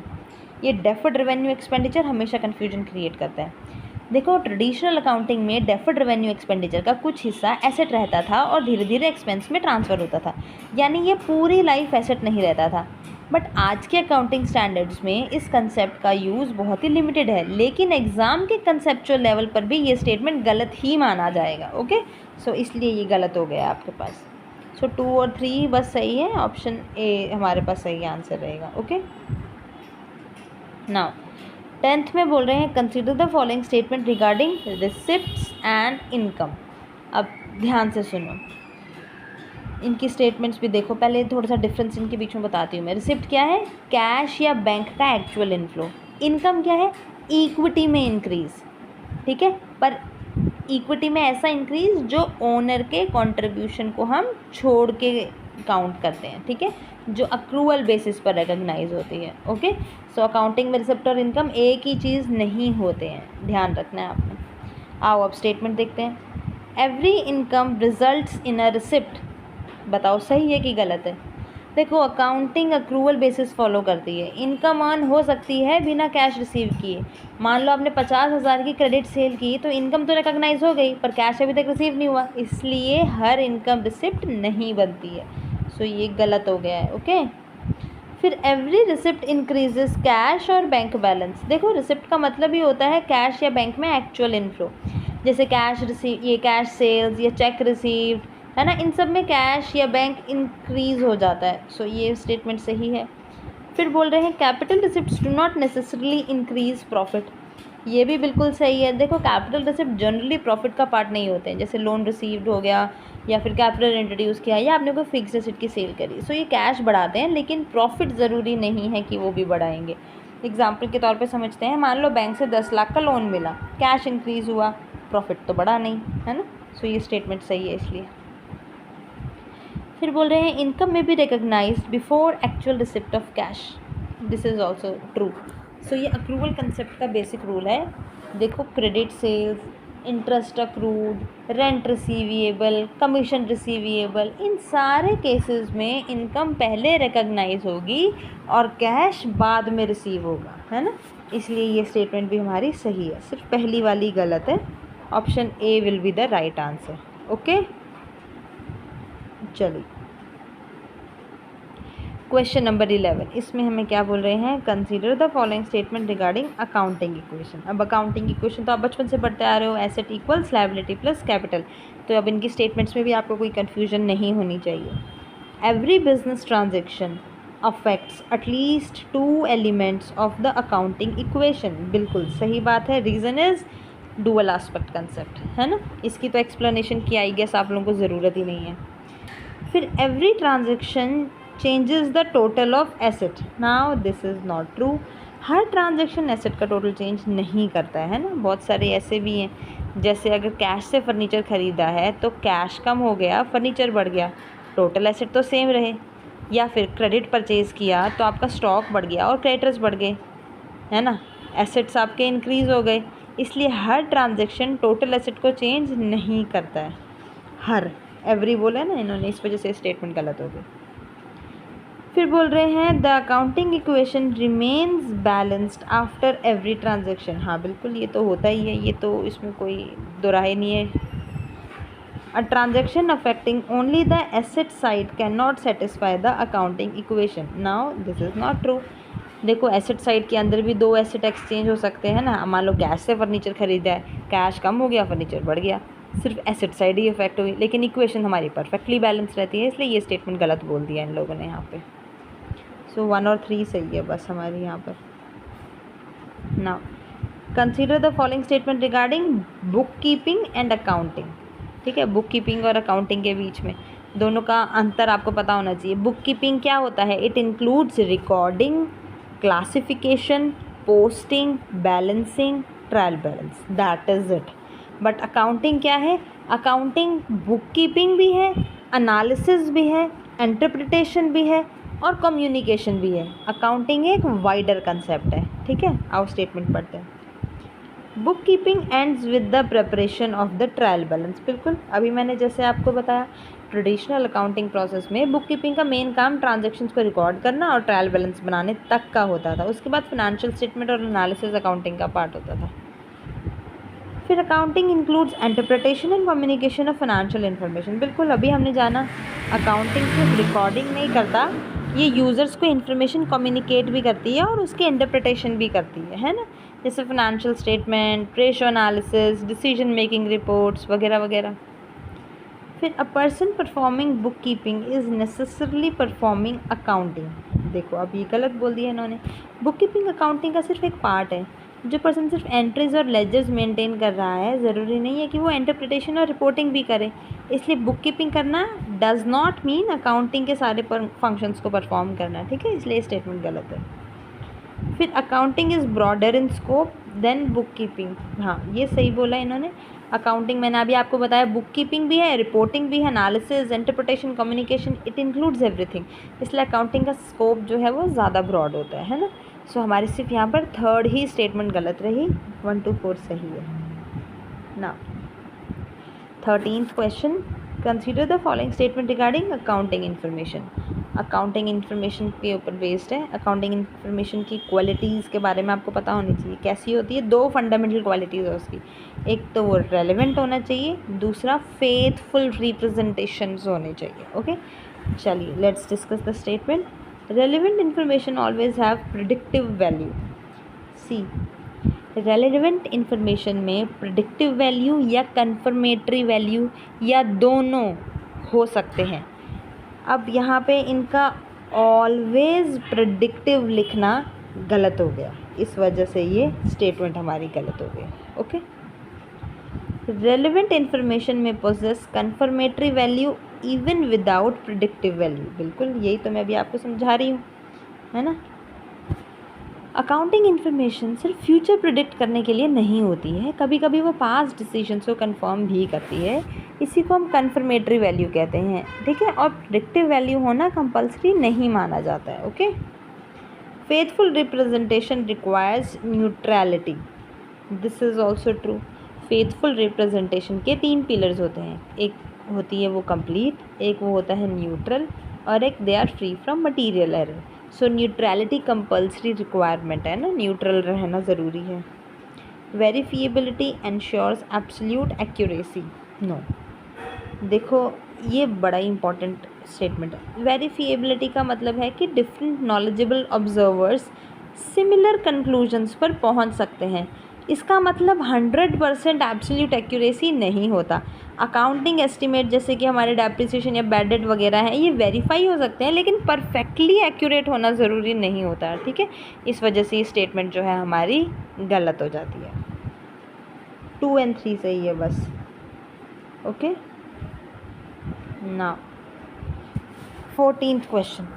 ये डेफर्ड रेवेन्यू एक्सपेंडिचर हमेशा कन्फ्यूजन क्रिएट करता है। देखो ट्रेडिशनल अकाउंटिंग में डेफर्ड रेवेन्यू एक्सपेंडिचर का कुछ हिस्सा एसेट रहता था और धीरे धीरे एक्सपेंस में ट्रांसफ़र होता था, यानी ये पूरी लाइफ एसेट नहीं रहता था। बट आज के अकाउंटिंग स्टैंडर्ड्स में इस कंसेप्ट का यूज़ बहुत ही लिमिटेड है, लेकिन एग्ज़ाम के कंसेप्चुअल लेवल पर भी ये स्टेटमेंट गलत ही माना जाएगा, ओके। सो इसलिए ये गलत हो गया आपके पास। सो 2 और 3 बस सही है, ऑप्शन ए हमारे पास सही आंसर रहेगा, ओके। नाउ 10th में बोल रहे हैं consider the following statement regarding receipts and income. अब ध्यान से सुनो, इनकी स्टेटमेंट्स भी देखो, पहले थोड़ा सा डिफरेंस इनके बीच में बताती हूँ मैं। रिसिप्ट क्या है? कैश या बैंक का एक्चुअल इनफ्लो। इनकम क्या है? इक्विटी में इंक्रीज़, ठीक है, पर इक्विटी में ऐसा इंक्रीज़ जो ओनर के कंट्रीब्यूशन को हम छोड़ के काउंट करते हैं, ठीक है, जो अक्रूवल बेसिस पर रिकग्नाइज होती है, ओके। सो अकाउंटिंग में रिसिप्ट और इनकम एक ही चीज़ नहीं होते हैं, ध्यान रखना है आपने। आओ अब स्टेटमेंट देखते हैं। Every income results in a receipt, बताओ सही है कि गलत है। देखो अकाउंटिंग अक्रूवल बेसिस फॉलो करती है। इनकम अर्न हो सकती है बिना कैश रिसीव किए। मान लो आपने 50,000 की क्रेडिट सेल की तो इनकम तो रिकॉग्नाइज हो गई पर कैश अभी तक रिसीव नहीं हुआ, इसलिए हर इनकम रिसिप्ट नहीं बनती है। सो ये गलत हो गया है। ओके, फिर एवरी रिसिप्ट इंक्रीजेस कैश और बैंक बैलेंस। देखो रिसिप्ट का मतलब ही होता है कैश या बैंक में एक्चुअल इनफ्लो, जैसे कैश रिसीव, ये कैश सेल्स या चेक रिसीव्ड है ना, इन सब में कैश या बैंक इंक्रीज हो जाता है। सो ये स्टेटमेंट सही है। फिर बोल रहे हैं capital receipts do not necessarily increase profit, ये भी बिल्कुल सही है। देखो कैपिटल रिसिप्ट जनरली प्रॉफिट का पार्ट नहीं होते हैं, जैसे लोन रिसीव्ड हो गया या फिर कैपिटल इंट्रोड्यूस किया या आपने कोई फिक्स एसेट की सेल करी। सो ये कैश बढ़ाते हैं लेकिन प्रॉफिट ज़रूरी नहीं है कि वो भी बढ़ाएंगे। एग्जाम्पल के तौर पे समझते हैं, मान लो बैंक से 10 लाख का लोन मिला, कैश इंक्रीज़ हुआ, प्रॉफिट तो बढ़ा नहीं, है ना। सो ये स्टेटमेंट सही है इसलिए। फिर बोल रहे हैं इनकम में be recognised before actual receipt of cash, this is also true. So ये अक्रूवल कंसेप्ट का बेसिक रूल है। देखो credit sales, interest accrued, rent receivable, commission receivable, इन सारे केसेस में इनकम पहले रिकॉग्नाइज होगी और कैश बाद में रिसीव होगा, है ना। इसलिए ये स्टेटमेंट भी हमारी सही है, सिर्फ पहली वाली गलत है। Option A will be the right answer. Okay, चलिए क्वेश्चन नंबर 11, इसमें हमें क्या बोल रहे हैं, consider the following statement regarding accounting equation. अब अकाउंटिंग इक्वेशन तो आप बचपन से पढ़ते आ रहे हो, asset equals liability plus capital, तो अब इनकी स्टेटमेंट्स में भी आपको कोई कन्फ्यूजन नहीं होनी चाहिए। Every business transaction affects at least 2 elements of the accounting equation, बिल्कुल सही बात है। Reason is dual aspect concept, है ना। इसकी तो एक्सप्लेनेशन की आई गेस आप लोगों को ज़रूरत ही नहीं है। फिर every transaction changes the total of asset, now this is not true. Her transaction asset का टोटल चेंज नहीं करता है ना। बहुत सारे ऐसे भी हैं, जैसे अगर कैश से फर्नीचर ख़रीदा है तो कैश कम हो गया, फर्नीचर बढ़ गया, टोटल एसेट तो सेम रहे। या फिर क्रेडिट परचेज़ किया तो आपका स्टॉक बढ़ गया और क्रेडिटर्स बढ़ गए, है ना, एसेट्स आपके इंक्रीज़ हो गए। इसलिए हर ट्रांजेक्शन टोटल एसेट को चेंज नहीं करता है। हर, एवरी बोला है ना इन्होंने, इस वजह से स्टेटमेंट गलत हो गई। फिर बोल रहे हैं the accounting equation remains balanced after every transaction, हाँ बिल्कुल ये तो होता ही है, ये तो इसमें कोई दो राय नहीं है। A transaction affecting only the asset side can not satisfy the accounting equation, now this is not true. देखो एसेट साइड के अंदर भी 2 एसेट एक्सचेंज हो सकते हैं ना। मान लो कैश से फर्नीचर ख़रीदा है, कैश कम हो गया, फर्नीचर बढ़ गया, सिर्फ एसेट साइड ही इफेक्ट हुई, लेकिन इक्वेशन हमारी परफेक्टली बैलेंस रहती है, इसलिए ये स्टेटमेंट गलत बोल दिया इन लोगों ने यहाँ पे। सो 1 और 3 सही है बस हमारी यहाँ पर। Now consider the following statement regarding book keeping and accounting, ठीक है। बुक कीपिंग और अकाउंटिंग के बीच में दोनों का अंतर आपको पता होना चाहिए। बुक कीपिंग क्या होता है, it includes recording, classification, posting, balancing, trial balance, that is it. But accounting क्या है, अकाउंटिंग बुक कीपिंग भी है, एनालिसिस भी है, इंटरप्रिटेशन भी है और कम्युनिकेशन भी है। अकाउंटिंग एक वाइडर कंसेप्ट है, ठीक है। आओ स्टेटमेंट पढ़ते हैं। Book keeping ends with the preparation of the trial balance, बिल्कुल अभी मैंने जैसे आपको बताया, ट्रेडिशनल अकाउंटिंग प्रोसेस में बुक कीपिंग का मेन काम ट्रांजैक्शंस को रिकॉर्ड करना और ट्रायल बैलेंस बनाने तक का होता था। उसके बाद फिनेंशियल स्टेटमेंट और एनालिसिस अकाउंटिंग का पार्ट होता था। फिर accounting includes interpretation and communication of financial information, बिल्कुल अभी हमने जाना अकाउंटिंग सिर्फ रिकॉर्डिंग नहीं करता, ये यूज़र्स को इन्फॉर्मेशन कम्युनिकेट भी करती है और उसके इंटरप्रिटेशन भी करती है ना, जैसे financial statement, ratio analysis, decision making reports वगैरह वगैरह। फिर a person performing book keeping is necessarily performing accounting, देखो अब ये गलत बोल दिया इन्होंने। बुक कीपिंग अकाउंटिंग का सिर्फ एक पार्ट है। जो पर्सन सिर्फ एंट्रीज और लेजर्स मेंटेन कर रहा है, ज़रूरी नहीं है कि वो इंटरप्रिटेशन और रिपोर्टिंग भी करे। इसलिए बुक कीपिंग करना डज नॉट मीन अकाउंटिंग के सारे फंक्शंस को परफॉर्म करना, ठीक है, इसलिए स्टेटमेंट गलत है। फिर accounting is broader in scope than bookkeeping, हाँ ये सही बोला इन्होंने। अकाउंटिंग मैंने अभी आपको बताया बुक कीपिंग भी है, रिपोर्टिंग भी है, analysis, interpretation, communication, it includes everything, इसलिए अकाउंटिंग का स्कोप जो है वो ज़्यादा ब्रॉड होता है ना। सो हमारी सिर्फ यहाँ पर थर्ड ही स्टेटमेंट गलत रही, 1 to 4 सही है ना। 13th question, consider the following statement regarding accounting information. Accounting information के ऊपर बेस्ड है। अकाउंटिंग इन्फॉर्मेशन की क्वालिटीज़ के बारे में आपको पता होनी चाहिए, कैसी होती है। 2 फंडामेंटल क्वालिटीज़ है उसकी, एक तो वो रेलेवेंट होना चाहिए, दूसरा फेथफुल रिप्रेजेंटेशंस होने चाहिए। ओके, चलिए let's discuss the statement. Relevant information always have predictive value. See, relevant information में प्रिडिक्टिव वैल्यू या कन्फर्मेटरी वैल्यू या दोनों हो सकते हैं। अब यहाँ पे इनका ऑलवेज प्रिडिक्टिव लिखना गलत हो गया, इस वजह से ये स्टेटमेंट हमारी गलत हो गई। ओके, रेलेवेंट इन्फॉर्मेशन में possess confirmatory value even without predictive value. बिल्कुल यही तो मैं अभी आपको समझा रही हूँ, है ना। अकाउंटिंग इन्फॉर्मेशन सिर्फ फ्यूचर प्रिडिक्ट करने के लिए नहीं होती है, कभी कभी वो पास्ट डिसीजंस को कंफर्म भी करती है। इसी को हम कन्फर्मेटरी वैल्यू कहते हैं, ठीक है। और प्रिडिक्टिव वैल्यू होना कंपल्सरी नहीं माना जाता है। Okay, faithful representation requires neutrality. This is also true. Faithful representation के 3 पिलर्स होते हैं, एक होती है वो कंप्लीट, एक वो होता है न्यूट्रल, और एक they are free from material error. So neutrality compulsory requirement है ना, न्यूट्रल रहना ज़रूरी है। Verifiability ensures absolute accuracy. No, देखो ये बड़ा इंपॉर्टेंट स्टेटमेंट है। वेरीफिएबिलिटी का मतलब है कि different knowledgeable observers similar conclusions पर पहुंच सकते हैं। इसका मतलब 100% एब्सोल्यूट एक्यूरेसी नहीं होता। अकाउंटिंग एस्टिमेट जैसे कि हमारे डेप्रिसिएशन या बैड डेट वगैरह हैं, ये वेरीफाई हो सकते हैं, लेकिन परफेक्टली एक्यूरेट होना ज़रूरी नहीं होता है, ठीक है। इस वजह से ये स्टेटमेंट जो है हमारी गलत हो जाती है। 2 और 3 सही है बस। ओके, नाउ 14th क्वेश्चन,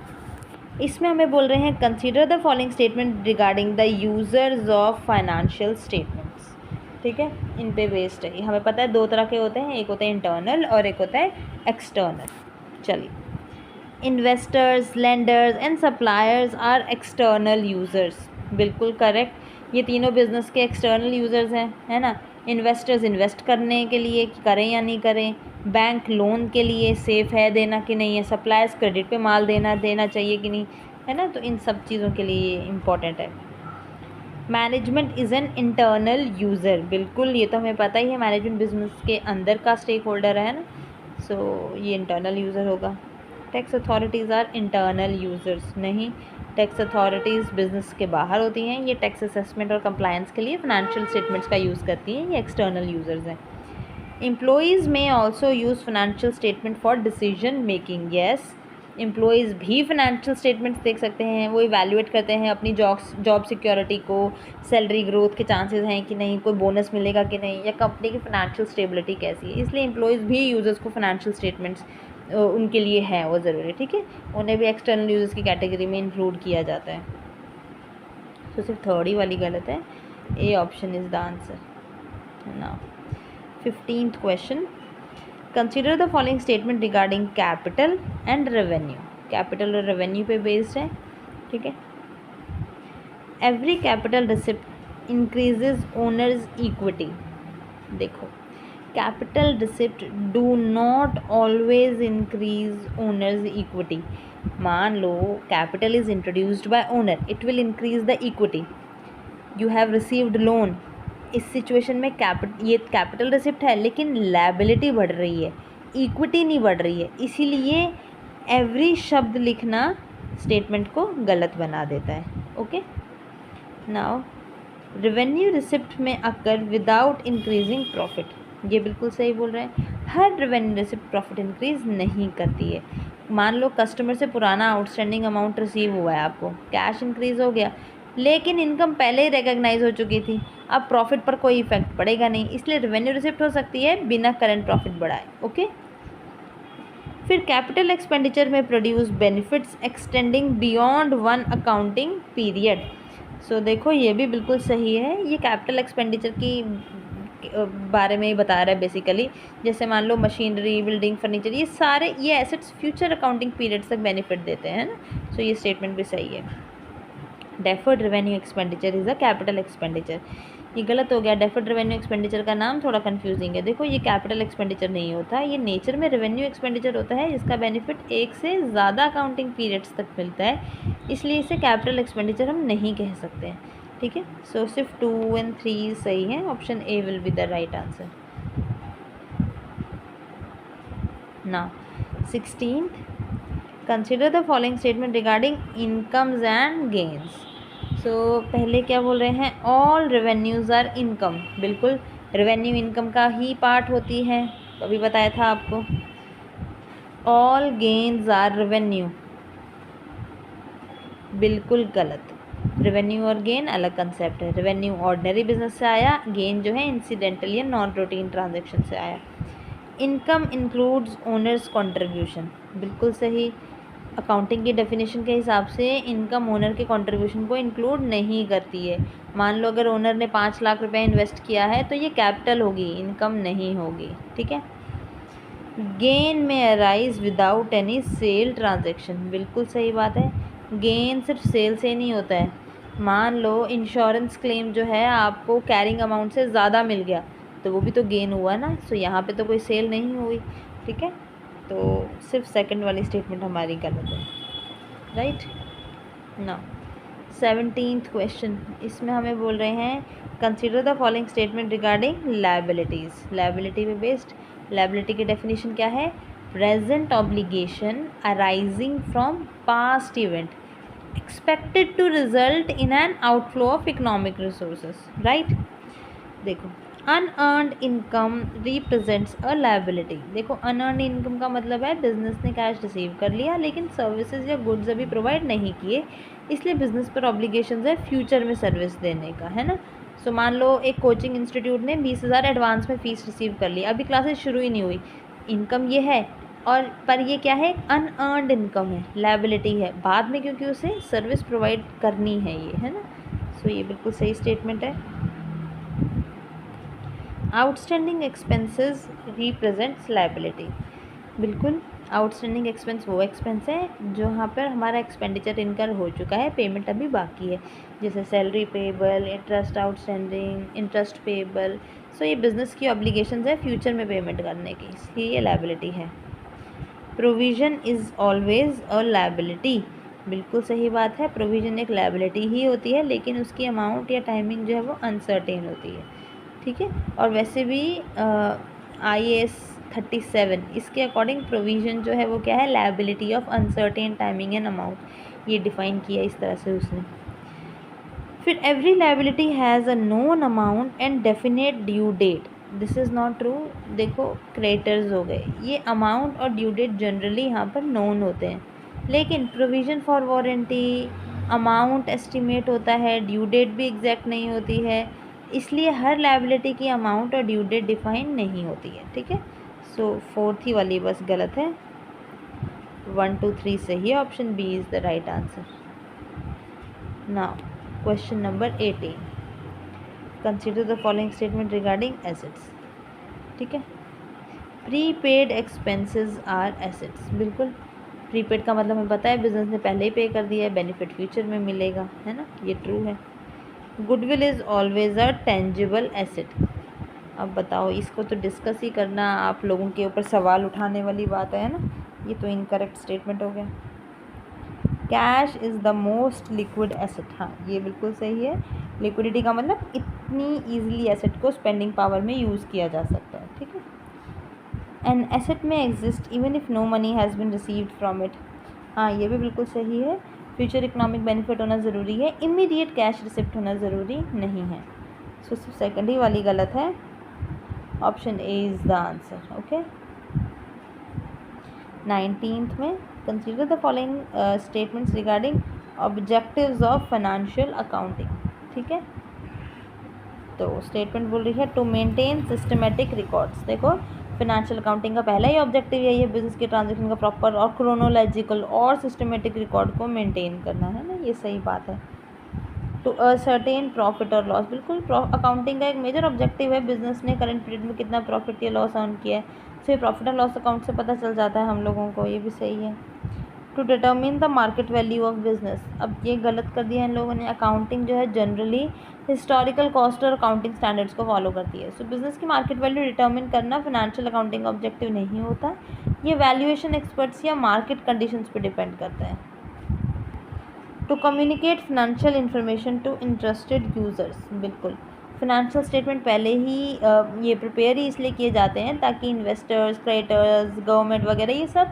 इसमें हमें बोल रहे हैं consider the following statement regarding the users of financial statements. ठीक है, इन पे बेस्ड है। हमें पता है 2 तरह के होते हैं, एक होता है इंटरनल और एक होता है एक्सटर्नल। चलिए, investors, lenders and suppliers are external users. बिल्कुल करेक्ट, ये तीनों बिजनेस के एक्सटर्नल यूज़र्स हैं, है ना। इन्वेस्टर्स इन्वेस्ट करने के लिए करें या नहीं करें, बैंक लोन के लिए सेफ़ है देना कि नहीं है, सप्लायर्स क्रेडिट पे माल देना चाहिए कि नहीं, है ना। तो इन सब चीज़ों के लिए इम्पॉर्टेंट है। Management is an internal user. बिल्कुल, ये तो हमें पता ही है, मैनेजमेंट बिजनेस के अंदर का स्टेक होल्डर है ना, सो ये इंटरनल यूज़र होगा। Tax authorities are internal users नहीं, टैक्स अथॉरिटीज़ बिजनेस के बाहर होती हैं, ये टैक्स असेसमेंट और कंप्लायंस के लिए फाइनेंशियल स्टेटमेंट्स का यूज़ करती हैं, ये एक्सटर्नल यूज़र्स हैं। एम्प्लॉयज़ में also use financial statement for decision making. Yes, employees भी फाइनेंशियल स्टेटमेंट्स देख सकते हैं, वो इवैल्यूएट करते हैं अपनी जॉब सिक्योरिटी को, सैलरी ग्रोथ के चांसेस हैं कि नहीं, कोई बोनस मिलेगा कि नहीं, या कंपनी की फाइनेंशियल स्टेबिलिटी कैसी है। इसलिए एम्प्लॉयज़ भी यूज़र्स को फाइनेंशियल स्टेटमेंट्स उनके लिए है वो ज़रूरी, ठीक है। उन्हें भी एक्सटर्नल यूज़र्स की कैटेगरी में इंक्लूड किया जाता है। तो सिर्फ थर्ड ही वाली गलत है, A option is the answer. Now 15th question, consider the following statement regarding capital and revenue. Capital और रेवेन्यू पे बेस्ड है, ठीक है। Every capital receipt increases owners equity. देखो, capital receipt do not always increase owners equity. मान लो capital is introduced by owner, it will increase the equity. You have received loan, इस सिचुएशन में ये कैपिटल रिसिप्ट है लेकिन लायबिलिटी बढ़ रही है, इक्विटी नहीं बढ़ रही है, इसीलिए एवरी शब्द लिखना स्टेटमेंट को गलत बना देता है। ओके, नाउ रेवेन्यू रिसिप्ट में अकर विदाउट इंक्रीजिंग प्रॉफिट। ये बिल्कुल सही बोल रहे हैं, हर रेवेन्यू रिसिप्ट प्रॉफिट इंक्रीज नहीं करती है। मान लो कस्टमर से पुराना आउटस्टैंडिंग अमाउंट रिसीव हुआ है, आपको कैश इंक्रीज़ हो गया, लेकिन इनकम पहले ही रिकग्नाइज हो चुकी थी, अब प्रॉफिट पर कोई इफेक्ट पड़ेगा नहीं, इसलिए रेवेन्यू रिसिप्ट हो सकती है बिना करंट प्रॉफिट बढ़ाए। ओके, फिर कैपिटल एक्सपेंडिचर में produce benefits extending beyond 1 accounting period. So देखो, ये भी बिल्कुल सही है, ये कैपिटल एक्सपेंडिचर की बारे में ही बता रहा है बेसिकली। जैसे मान लो मशीनरी, बिल्डिंग, फर्नीचर, ये सारे ये एसेट्स फ्यूचर अकाउंटिंग पीरियड्स तक बेनिफिट देते हैं ना, सो ये स्टेटमेंट भी सही है। Deferred revenue expenditure is a capital expenditure. ये गलत हो गया। डेफर्ड रेवेन्यू एक्सपेंडिचर का नाम थोड़ा कंफ्यूजिंग है। देखो ये कैपिटल एक्सपेंडिचर नहीं होता, ये नेचर में रेवेन्यू एक्सपेंडिचर होता है जिसका बेनिफिट एक से ज़्यादा अकाउंटिंग पीरियड्स तक मिलता है, इसलिए इसे कैपिटल एक्सपेंडिचर हम नहीं कह सकते हैं। ठीक है, सो सिर्फ 2 और 3 सही है। Option A will be the right answer. Now 16th, consider the following statement regarding incomes and gains. So पहले क्या बोल रहे हैं, ऑल रेवेन्यूज़ आर इनकम। बिल्कुल, रेवेन्यू इनकम का ही पार्ट होती है, तो अभी बताया था आपको। ऑल गेन्स आर रेवेन्यू, बिल्कुल गलत। रेवेन्यू और गेन अलग कंसेप्ट है। रेवेन्यू ऑर्डिनरी बिजनेस से आया, गेन जो है इंसिडेंटल या नॉन रूटीन ट्रांजेक्शन से आया। इनकम इंक्लूड्स ओनर्स कॉन्ट्रीब्यूशन, बिल्कुल सही। अकाउंटिंग की डेफिनेशन के हिसाब से इनकम ओनर के कंट्रीब्यूशन को इंक्लूड नहीं करती है। मान लो अगर ओनर ने 5 लाख रुपए इन्वेस्ट किया है तो ये कैपिटल होगी, इनकम नहीं होगी। ठीक है। गेन में arise without any sale transaction, बिल्कुल सही बात है। गेन सिर्फ सेल से नहीं होता है। मान लो इंश्योरेंस क्लेम जो है आपको कैरिंग अमाउंट से ज़्यादा मिल गया, तो वो भी तो गेन हुआ ना। सो यहाँ पे तो कोई सेल नहीं हुई। ठीक है, तो सिर्फ सेकंड वाली स्टेटमेंट हमारी गलत है। राइट ना। 17th क्वेश्चन, इसमें हमें बोल रहे हैं consider the following statement regarding liabilities. Liability पे बेस्ड। लायबिलिटी की डेफिनेशन क्या है, present obligation arising from past event expected to result in an outflow of economic resources. Right, देखो unearned income represents a liability. देखो अनअर्नड इनकम का मतलब है बिजनेस ने कैश रिसीव कर लिया लेकिन सर्विसेज या गुड्स अभी प्रोवाइड नहीं किए, इसलिए बिजनेस पर ऑब्लिगेशंस है फ्यूचर में सर्विस देने का, है ना। सो मान लो एक कोचिंग इंस्टीट्यूट ने 20,000 एडवांस में फ़ीस रिसीव कर ली, अभी क्लासेस शुरू ही नहीं हुई, इनकम ये है, और पर ये क्या है, अनअर्नड इनकम है, लायबिलिटी है बाद में, क्योंकि उसे सर्विस प्रोवाइड करनी है ये, है ना। सो ये बिल्कुल सही स्टेटमेंट है। Outstanding expenses represents liability. बिल्कुल, आउटस्टैंडिंग एक्सपेंस वो एक्सपेंस है जहाँ पर हमारा एक्सपेंडिचर इनकर हो चुका है, पेमेंट अभी बाकी है, जैसे salary payable, interest outstanding, interest payable. So ये बिज़नेस की ऑब्लिगेशंस है फ्यूचर में पेमेंट करने की, इसलिए ये लायबिलिटी है। Provision is always a liability, बिल्कुल सही बात है। प्रोविज़न एक लायबिलिटी ही होती है लेकिन उसकी अमाउंट या टाइमिंग जो है वो अनसर्टेन होती है। ठीक है, और वैसे भी IAS 37 इसके अकॉर्डिंग प्रोविज़न जो है वो क्या है, liability of uncertain timing and amount, ये डिफ़ाइन किया इस तरह से उसने। फिर every liability has a known amount and definite due date, this is not true. देखो क्रेडिटर्स हो गए, ये अमाउंट और ड्यू डेट जनरली यहाँ पर नोन होते हैं, लेकिन provision for warranty amount estimate होता है, ड्यू डेट भी एग्जैक्ट नहीं होती है, इसलिए हर लायबिलिटी की अमाउंट और ड्यू डेट डिफाइन नहीं होती है। ठीक है, सो 4th ही वाली बस गलत है, 1 2 3 सही है, option B is the right answer. Now question number 18, consider the following statement regarding assets. ठीक है, प्रीपेड एक्सपेंसेस आर एसेट्स। बिल्कुल, प्रीपेड का मतलब हमें पता है बिजनेस ने पहले ही पे कर दिया है, बेनिफिट फ्यूचर में मिलेगा, है ना, ये ट्रू है। Goodwill is always a tangible asset. अब बताओ, इसको तो डिस्कस ही करना, आप लोगों के ऊपर सवाल उठाने वाली बात है ना, ये तो इनकरेक्ट स्टेटमेंट हो गया। Cash is the most liquid asset, हाँ ये बिल्कुल सही है। लिक्विडिटी का मतलब इतनी ईजिली एसेट को स्पेंडिंग पावर में यूज़ किया जा सकता है। ठीक है, an asset may exist even if no money has been received from it, हाँ ये भी बिल्कुल सही है। फ्यूचर इकोनॉमिक बेनिफिट होना ज़रूरी है, इमीडिएट कैश रिसिप्ट होना ज़रूरी नहीं है। सो सिर्फ सेकंड ही वाली गलत है, option A is the answer. Okay, 19th में consider the following statements regarding objectives of financial accounting. ठीक है, तो स्टेटमेंट बोल रही है टू मेंटेन सिस्टमेटिक रिकॉर्ड्स। देखो फाइनेंशियल अकाउंटिंग का पहला ही ऑब्जेक्टिव यही है, बिजनेस के ट्रांजैक्शन का प्रॉपर और क्रोनोलॉजिकल और सिस्टमेटिक रिकॉर्ड को मेंटेन करना, है ना, ये सही बात है। टू असर्टेन प्रॉफिट और लॉस, बिल्कुल अकाउंटिंग का एक मेजर ऑब्जेक्टिव है बिजनेस ने करंट पीरियड में कितना प्रॉफिट या लॉस अर्न किया है, सो ये प्रॉफिट और लॉस अकाउंट से पता चल जाता है हम लोगों को, ये भी सही है। To determine the market value of business. अब ये गलत कर दिया इन लोगों ने। अकाउंटिंग जो है जनरली हिस्टोरिकल कॉस्ट और अकाउंटिंग स्टैंडर्ड्स को फॉलो करती है। सो बिजनेस की मार्केट वैल्यू डिटरमिन करना फिनेंशियल अकाउंटिंग का ऑब्जेक्टिव नहीं होता। ये वैल्यूएशन एक्सपर्ट्स या मार्केट कंडीशंस पे डिपेंड करता है। To communicate financial information to interested users, बिल्कुल फिनेंशियल स्टेटमेंट पहले ही ये प्रिपेयर ही इसलिए किए जाते हैं ताकि इन्वेस्टर्स, क्रेडिटर्स, गवर्नमेंट वगैरह ये सब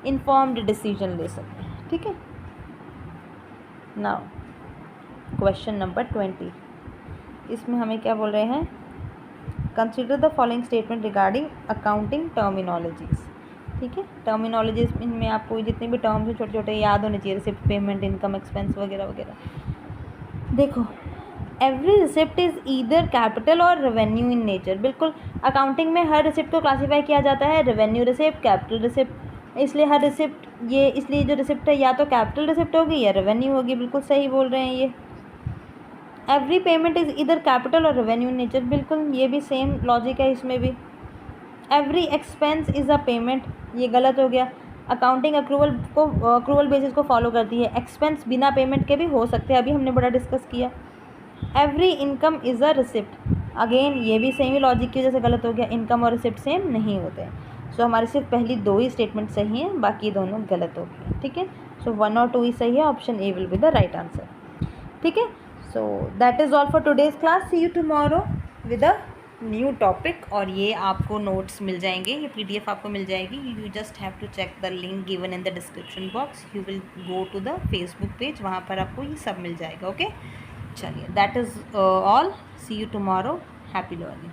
इन्फॉर्म्ड डिसीजन ले सकें। ठीक है। नाउ क्वेश्चन नंबर 20, इसमें हमें क्या बोल रहे हैं, consider the following statement regarding accounting terminologies. ठीक है, टर्मिनोलॉजीज इनमें आपको जितने भी टर्म्स हैं छोटे छोटे याद होने चाहिए, रिसिप्ट, पेमेंट, इनकम, एक्सपेंस वगैरह वगैरह। देखो, every receipt is either capital और रेवेन्यू इन नेचर। बिल्कुल, अकाउंटिंग में हर रिसिप्ट को क्लासीफाई किया जाता है रेवेन्यू रिसिप्ट, कैपिटल रिसिप्ट। इसलिए हर रिसिप्ट इसलिए जो रिसिप्ट है या तो कैपिटल रिसिप्ट होगी या रेवेन्यू होगी। बिल्कुल सही बोल रहे हैं ये। Every payment is either capital और रेवेन्यू इन नेचर। बिल्कुल ये भी सेम लॉजिक है इसमें भी। Every expense is a payment, ये गलत हो गया। अकाउंटिंग अक्रूवल बेसिस को फॉलो करती है। एक्सपेंस बिना पेमेंट के भी हो सकते हैं, अभी हमने बड़ा डिस्कस किया। Every income is a receipt, again ये भी सेम ही लॉजिक की वजह से गलत हो गया। इनकम और रिसिप्ट सेम नहीं होते हैं। सो हमारी सिर्फ पहली 2 ही स्टेटमेंट सही हैं, बाकी दोनों गलत हो गए। ठीक है, सो 1 और 2 ही सही है। Option A will be the right answer. ठीक है, so that is all for today's class. See you tomorrow with a new topic. और ये आपको नोट्स मिल जाएंगे, ये PDF आपको मिल जाएगी। You just have to check the link given in the description box. You will go to the Facebook page, वहाँ पर आपको ये सब मिल जाएगा। ओके, चलिए, that is all. See you tomorrow. Happy learning.